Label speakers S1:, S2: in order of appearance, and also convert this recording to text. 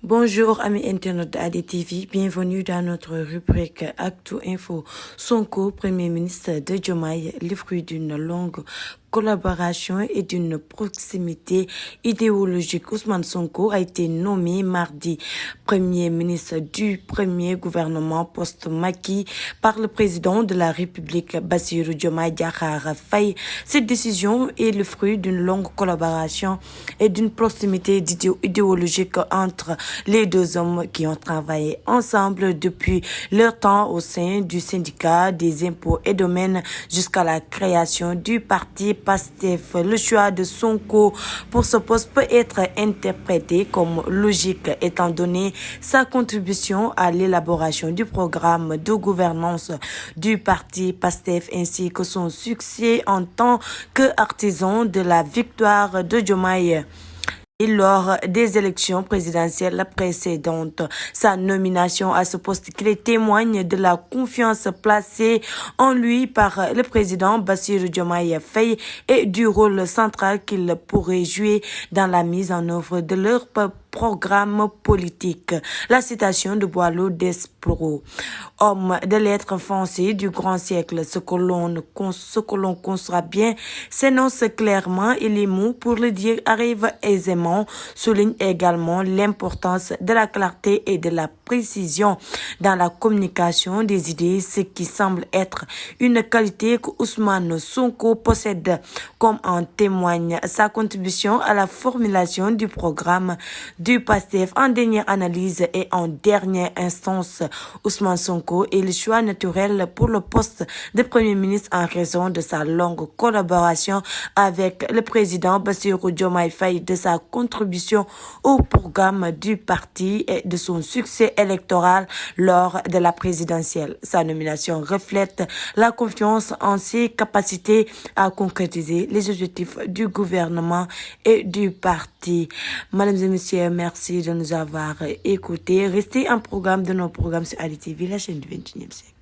S1: Bonjour amis internautes de ADTV, bienvenue dans notre rubrique Actu Info. Sonko, Premier ministre de Diomaye, le fruit d'une longue collaboration et d'une proximité idéologique. Ousmane Sonko a été nommé mardi Premier ministre du premier gouvernement post-Macky par le président de la République Bassirou Diomaye Diakhar Faye. Cette décision est le fruit d'une longue collaboration et d'une proximité idéologique entre les deux hommes qui ont travaillé ensemble depuis leur temps au sein du syndicat des impôts et domaines jusqu'à la création du parti PASTEF. Le choix de Sonko pour ce poste peut être interprété comme logique étant donné sa contribution à l'élaboration du programme de gouvernance du parti PASTEF ainsi que son succès en tant qu'artisan de la victoire de Diomaye. Et lors des élections présidentielles précédentes, sa nomination à ce poste clé témoigne de la confiance placée en lui par le président Bassirou Diomaye Faye et du rôle central qu'il pourrait jouer dans la mise en œuvre de leur programme politique. La citation de Boileau d'Espro. Homme de lettres foncées du grand siècle, ce que l'on conçoit bien s'énonce clairement et les mots pour le dire arrivent aisément, souligne également l'importance de la clarté et de la précision dans la communication des idées, ce qui semble être une qualité que Ousmane Sonko possède, comme en témoigne sa contribution à la formulation du programme du PASTEF. En dernière analyse et en dernière instance, Ousmane Sonko est le choix naturel pour le poste de Premier ministre en raison de sa longue collaboration avec le président Bassirou Diomaye Faye, de sa contribution au programme du parti et de son succès électoral lors de la présidentielle. Sa nomination reflète la confiance en ses capacités à concrétiser les objectifs du gouvernement et du parti. Mesdames et messieurs, merci de nous avoir écoutés. Restez en programme de nos programmes sur ADTV, la chaîne du 21e siècle.